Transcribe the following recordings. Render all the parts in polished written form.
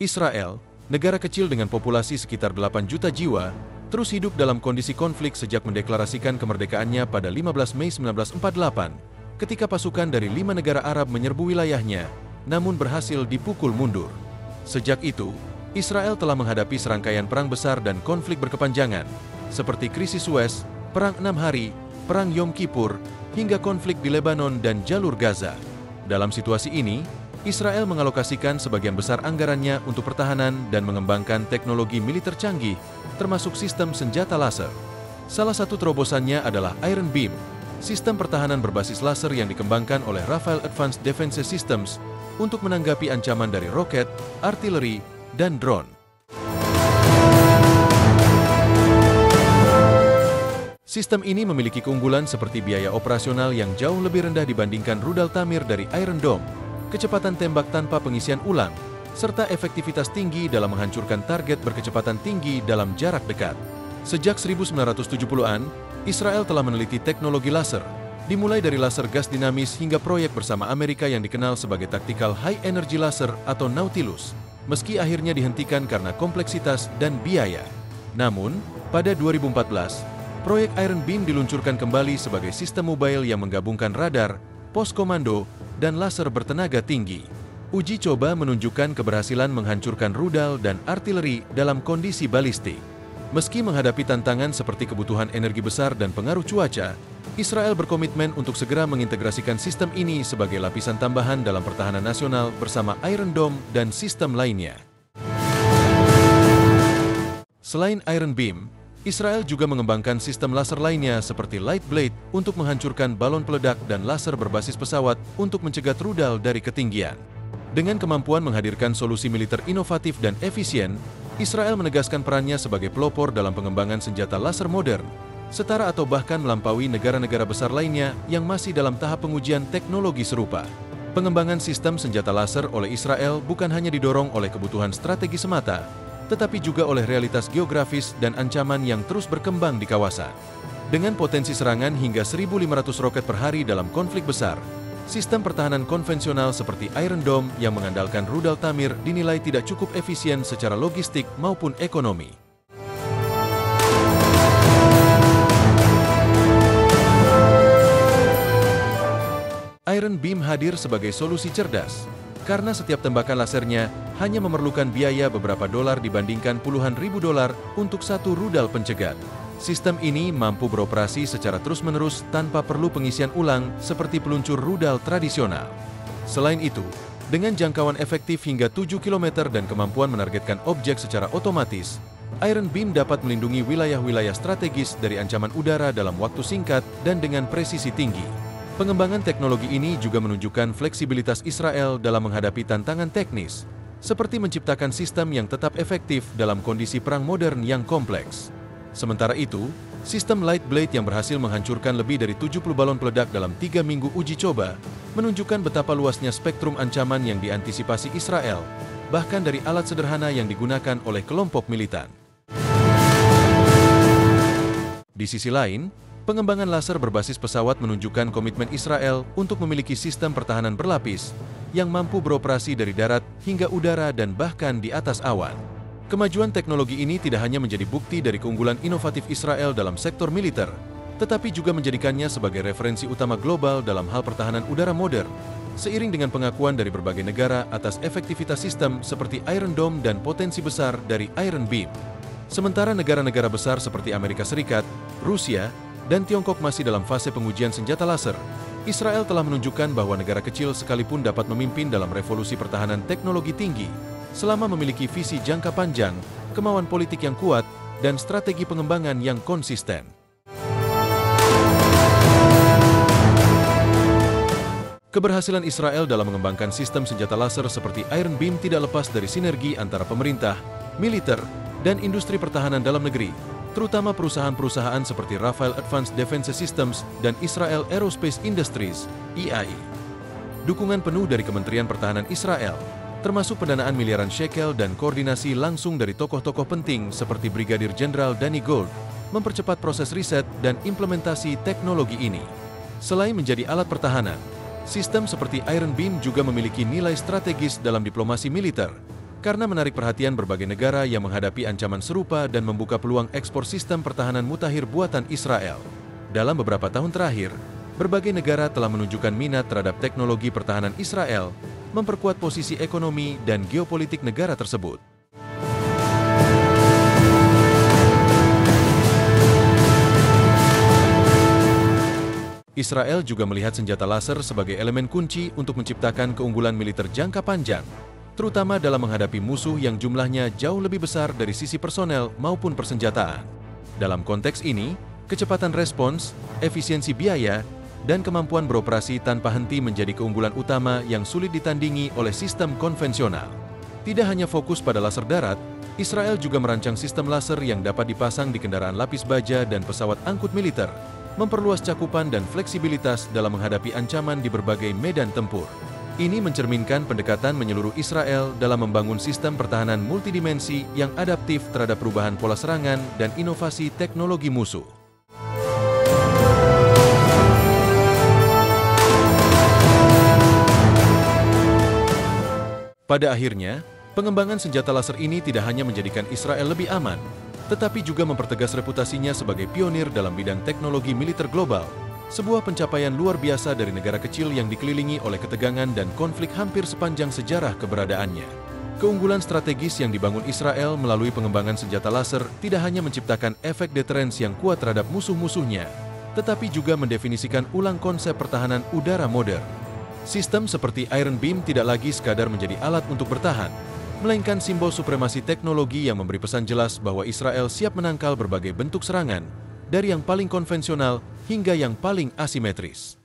Israel, negara kecil dengan populasi sekitar 8 juta jiwa, terus hidup dalam kondisi konflik sejak mendeklarasikan kemerdekaannya pada 15 Mei 1948, ketika pasukan dari 5 negara Arab menyerbu wilayahnya, namun berhasil dipukul mundur. Sejak itu, Israel telah menghadapi serangkaian perang besar dan konflik berkepanjangan, seperti krisis Suez, Perang 6 Hari, Perang Yom Kippur, hingga konflik di Lebanon dan Jalur Gaza. Dalam situasi ini, Israel mengalokasikan sebagian besar anggarannya untuk pertahanan dan mengembangkan teknologi militer canggih, termasuk sistem senjata laser. Salah satu terobosannya adalah Iron Beam, sistem pertahanan berbasis laser yang dikembangkan oleh Rafael Advanced Defense Systems untuk menanggapi ancaman dari roket, artileri, dan drone. Sistem ini memiliki keunggulan seperti biaya operasional yang jauh lebih rendah dibandingkan rudal Tamir dari Iron Dome, kecepatan tembak tanpa pengisian ulang, serta efektivitas tinggi dalam menghancurkan target berkecepatan tinggi dalam jarak dekat. Sejak 1970-an, Israel telah meneliti teknologi laser, dimulai dari laser gas dinamis hingga proyek bersama Amerika yang dikenal sebagai Tactical High Energy Laser atau Nautilus, meski akhirnya dihentikan karena kompleksitas dan biaya. Namun, pada 2014, proyek Iron Beam diluncurkan kembali sebagai sistem mobile yang menggabungkan radar, pos komando, dan laser bertenaga tinggi. Uji coba menunjukkan keberhasilan menghancurkan rudal dan artileri dalam kondisi balistik. Meski menghadapi tantangan seperti kebutuhan energi besar dan pengaruh cuaca, Israel berkomitmen untuk segera mengintegrasikan sistem ini sebagai lapisan tambahan dalam pertahanan nasional bersama Iron Dome dan sistem lainnya. Selain Iron Beam, Israel juga mengembangkan sistem laser lainnya seperti Light Blade untuk menghancurkan balon peledak dan laser berbasis pesawat untuk mencegat rudal dari ketinggian. Dengan kemampuan menghadirkan solusi militer inovatif dan efisien, Israel menegaskan perannya sebagai pelopor dalam pengembangan senjata laser modern, setara atau bahkan melampaui negara-negara besar lainnya yang masih dalam tahap pengujian teknologi serupa. Pengembangan sistem senjata laser oleh Israel bukan hanya didorong oleh kebutuhan strategi semata, tetapi juga oleh realitas geografis dan ancaman yang terus berkembang di kawasan. Dengan potensi serangan hingga 1.500 roket per hari dalam konflik besar, sistem pertahanan konvensional seperti Iron Dome yang mengandalkan rudal Tamir dinilai tidak cukup efisien secara logistik maupun ekonomi. Iron Beam hadir sebagai solusi cerdas, karena setiap tembakan lasernya hanya memerlukan biaya beberapa dolar dibandingkan puluhan ribu dolar untuk satu rudal pencegat. Sistem ini mampu beroperasi secara terus-menerus tanpa perlu pengisian ulang seperti peluncur rudal tradisional. Selain itu, dengan jangkauan efektif hingga 7 km dan kemampuan menargetkan objek secara otomatis, Iron Beam dapat melindungi wilayah-wilayah strategis dari ancaman udara dalam waktu singkat dan dengan presisi tinggi. Pengembangan teknologi ini juga menunjukkan fleksibilitas Israel dalam menghadapi tantangan teknis, seperti menciptakan sistem yang tetap efektif dalam kondisi perang modern yang kompleks. Sementara itu, sistem Light Blade yang berhasil menghancurkan lebih dari 70 balon peledak dalam 3 minggu uji coba, menunjukkan betapa luasnya spektrum ancaman yang diantisipasi Israel, bahkan dari alat sederhana yang digunakan oleh kelompok militan. Di sisi lain, pengembangan laser berbasis pesawat menunjukkan komitmen Israel untuk memiliki sistem pertahanan berlapis yang mampu beroperasi dari darat hingga udara dan bahkan di atas awan. Kemajuan teknologi ini tidak hanya menjadi bukti dari keunggulan inovatif Israel dalam sektor militer, tetapi juga menjadikannya sebagai referensi utama global dalam hal pertahanan udara modern, seiring dengan pengakuan dari berbagai negara atas efektivitas sistem seperti Iron Dome dan potensi besar dari Iron Beam. Sementara negara-negara besar seperti Amerika Serikat, Rusia, dan Tiongkok masih dalam fase pengujian senjata laser, Israel telah menunjukkan bahwa negara kecil sekalipun dapat memimpin dalam revolusi pertahanan teknologi tinggi, selama memiliki visi jangka panjang, kemauan politik yang kuat, dan strategi pengembangan yang konsisten. Keberhasilan Israel dalam mengembangkan sistem senjata laser seperti Iron Beam tidak lepas dari sinergi antara pemerintah, militer, dan industri pertahanan dalam negeri, terutama perusahaan-perusahaan seperti Rafael Advanced Defense Systems dan Israel Aerospace Industries, IAI. Dukungan penuh dari Kementerian Pertahanan Israel, termasuk pendanaan miliaran shekel dan koordinasi langsung dari tokoh-tokoh penting seperti Brigadir Jenderal Danny Gold, mempercepat proses riset dan implementasi teknologi ini. Selain menjadi alat pertahanan, sistem seperti Iron Beam juga memiliki nilai strategis dalam diplomasi militer, karena menarik perhatian berbagai negara yang menghadapi ancaman serupa dan membuka peluang ekspor sistem pertahanan mutakhir buatan Israel. Dalam beberapa tahun terakhir, berbagai negara telah menunjukkan minat terhadap teknologi pertahanan Israel, memperkuat posisi ekonomi dan geopolitik negara tersebut. Israel juga melihat senjata laser sebagai elemen kunci untuk menciptakan keunggulan militer jangka panjang, terutama dalam menghadapi musuh yang jumlahnya jauh lebih besar dari sisi personel maupun persenjataan. Dalam konteks ini, kecepatan respons, efisiensi biaya, dan kemampuan beroperasi tanpa henti menjadi keunggulan utama yang sulit ditandingi oleh sistem konvensional. Tidak hanya fokus pada laser darat, Israel juga merancang sistem laser yang dapat dipasang di kendaraan lapis baja dan pesawat angkut militer, memperluas cakupan dan fleksibilitas dalam menghadapi ancaman di berbagai medan tempur. Ini mencerminkan pendekatan menyeluruh Israel dalam membangun sistem pertahanan multidimensi yang adaptif terhadap perubahan pola serangan dan inovasi teknologi musuh. Pada akhirnya, pengembangan senjata laser ini tidak hanya menjadikan Israel lebih aman, tetapi juga mempertegas reputasinya sebagai pionir dalam bidang teknologi militer global, sebuah pencapaian luar biasa dari negara kecil yang dikelilingi oleh ketegangan dan konflik hampir sepanjang sejarah keberadaannya. Keunggulan strategis yang dibangun Israel melalui pengembangan senjata laser tidak hanya menciptakan efek deterrens yang kuat terhadap musuh-musuhnya, tetapi juga mendefinisikan ulang konsep pertahanan udara modern. Sistem seperti Iron Beam tidak lagi sekadar menjadi alat untuk bertahan, melainkan simbol supremasi teknologi yang memberi pesan jelas bahwa Israel siap menangkal berbagai bentuk serangan, dari yang paling konvensional hingga yang paling asimetris.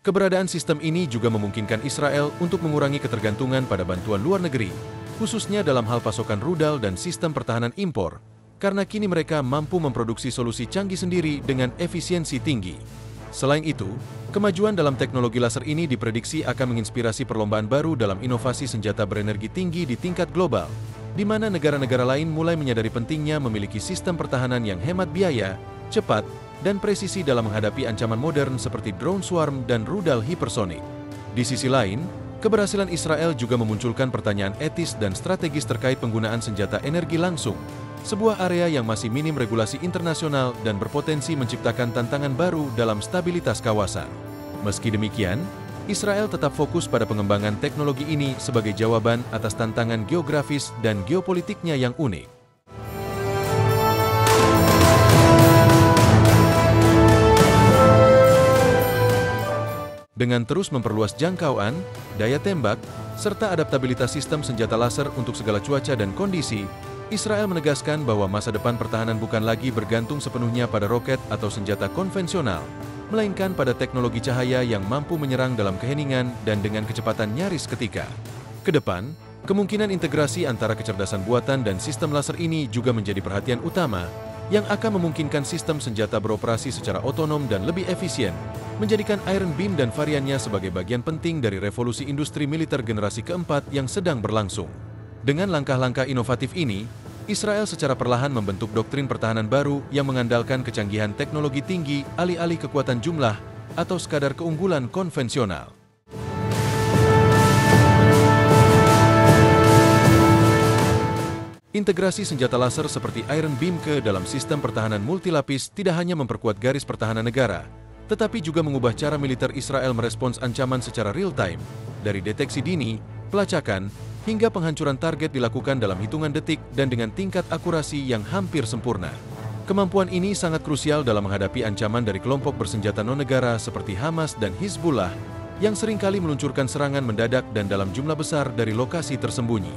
Keberadaan sistem ini juga memungkinkan Israel untuk mengurangi ketergantungan pada bantuan luar negeri, khususnya dalam hal pasokan rudal dan sistem pertahanan impor, karena kini mereka mampu memproduksi solusi canggih sendiri dengan efisiensi tinggi. Selain itu, kemajuan dalam teknologi laser ini diprediksi akan menginspirasi perlombaan baru dalam inovasi senjata berenergi tinggi di tingkat global, di mana negara-negara lain mulai menyadari pentingnya memiliki sistem pertahanan yang hemat biaya, cepat, dan presisi dalam menghadapi ancaman modern seperti drone swarm dan rudal hipersonik. Di sisi lain, keberhasilan Israel juga memunculkan pertanyaan etis dan strategis terkait penggunaan senjata energi langsung, sebuah area yang masih minim regulasi internasional dan berpotensi menciptakan tantangan baru dalam stabilitas kawasan. Meski demikian, Israel tetap fokus pada pengembangan teknologi ini sebagai jawaban atas tantangan geografis dan geopolitiknya yang unik. Dengan terus memperluas jangkauan, daya tembak, serta adaptabilitas sistem senjata laser untuk segala cuaca dan kondisi, Israel menegaskan bahwa masa depan pertahanan bukan lagi bergantung sepenuhnya pada roket atau senjata konvensional, melainkan pada teknologi cahaya yang mampu menyerang dalam keheningan dan dengan kecepatan nyaris ketika. Kedepan, kemungkinan integrasi antara kecerdasan buatan dan sistem laser ini juga menjadi perhatian utama, yang akan memungkinkan sistem senjata beroperasi secara otonom dan lebih efisien, menjadikan Iron Beam dan variannya sebagai bagian penting dari revolusi industri militer generasi keempat yang sedang berlangsung. Dengan langkah-langkah inovatif ini, Israel secara perlahan membentuk doktrin pertahanan baru yang mengandalkan kecanggihan teknologi tinggi alih-alih kekuatan jumlah atau sekadar keunggulan konvensional. Integrasi senjata laser seperti Iron Beam ke dalam sistem pertahanan multilapis tidak hanya memperkuat garis pertahanan negara, tetapi juga mengubah cara militer Israel merespons ancaman secara real-time, dari deteksi dini, pelacakan, hingga penghancuran target dilakukan dalam hitungan detik dan dengan tingkat akurasi yang hampir sempurna. Kemampuan ini sangat krusial dalam menghadapi ancaman dari kelompok bersenjata non-negara seperti Hamas dan Hizbullah, yang seringkali meluncurkan serangan mendadak dan dalam jumlah besar dari lokasi tersembunyi.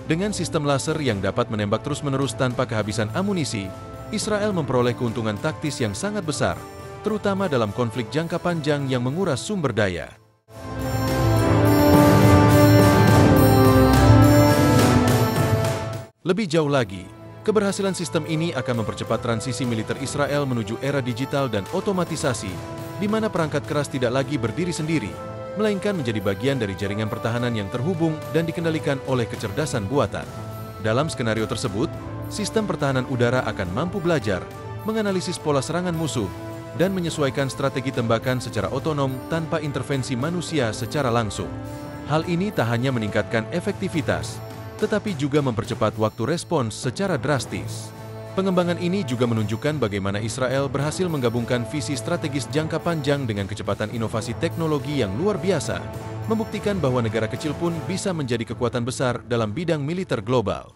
Dengan sistem laser yang dapat menembak terus-menerus tanpa kehabisan amunisi, Israel memperoleh keuntungan taktis yang sangat besar, terutama dalam konflik jangka panjang yang menguras sumber daya. Lebih jauh lagi, keberhasilan sistem ini akan mempercepat transisi militer Israel menuju era digital dan otomatisasi, di mana perangkat keras tidak lagi berdiri sendiri, melainkan menjadi bagian dari jaringan pertahanan yang terhubung dan dikendalikan oleh kecerdasan buatan. Dalam skenario tersebut, sistem pertahanan udara akan mampu belajar, menganalisis pola serangan musuh, dan menyesuaikan strategi tembakan secara otonom tanpa intervensi manusia secara langsung. Hal ini tak hanya meningkatkan efektivitas, tetapi juga mempercepat waktu respons secara drastis. Pengembangan ini juga menunjukkan bagaimana Israel berhasil menggabungkan visi strategis jangka panjang dengan kecepatan inovasi teknologi yang luar biasa, membuktikan bahwa negara kecil pun bisa menjadi kekuatan besar dalam bidang militer global.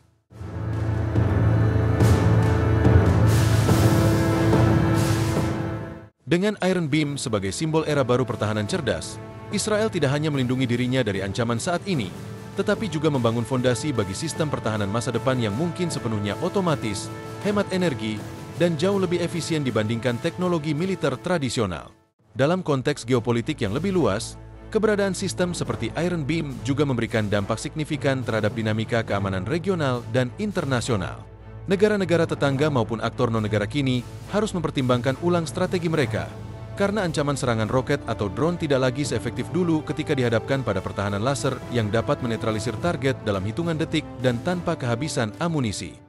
Dengan Iron Beam sebagai simbol era baru pertahanan cerdas, Israel tidak hanya melindungi dirinya dari ancaman saat ini, tetapi juga membangun fondasi bagi sistem pertahanan masa depan yang mungkin sepenuhnya otomatis, hemat energi, dan jauh lebih efisien dibandingkan teknologi militer tradisional. Dalam konteks geopolitik yang lebih luas, keberadaan sistem seperti Iron Beam juga memberikan dampak signifikan terhadap dinamika keamanan regional dan internasional. Negara-negara tetangga maupun aktor non-negara kini harus mempertimbangkan ulang strategi mereka, karena ancaman serangan roket atau drone tidak lagi seefektif dulu ketika dihadapkan pada pertahanan laser yang dapat menetralisir target dalam hitungan detik dan tanpa kehabisan amunisi.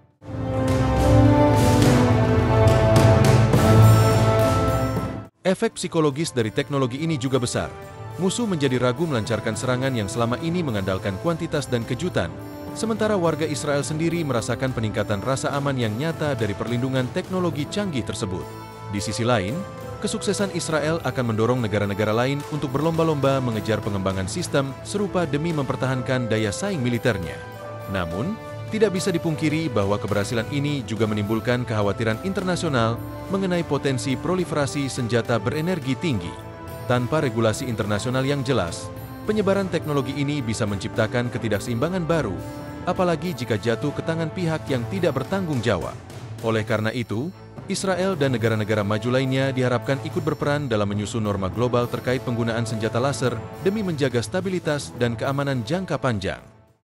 Efek psikologis dari teknologi ini juga besar. Musuh menjadi ragu melancarkan serangan yang selama ini mengandalkan kuantitas dan kejutan, sementara warga Israel sendiri merasakan peningkatan rasa aman yang nyata dari perlindungan teknologi canggih tersebut. Di sisi lain, kesuksesan Israel akan mendorong negara-negara lain untuk berlomba-lomba mengejar pengembangan sistem serupa demi mempertahankan daya saing militernya. Namun, tidak bisa dipungkiri bahwa keberhasilan ini juga menimbulkan kekhawatiran internasional mengenai potensi proliferasi senjata berenergi tinggi. Tanpa regulasi internasional yang jelas, penyebaran teknologi ini bisa menciptakan ketidakseimbangan baru, apalagi jika jatuh ke tangan pihak yang tidak bertanggung jawab. Oleh karena itu, Israel dan negara-negara maju lainnya diharapkan ikut berperan dalam menyusun norma global terkait penggunaan senjata laser demi menjaga stabilitas dan keamanan jangka panjang.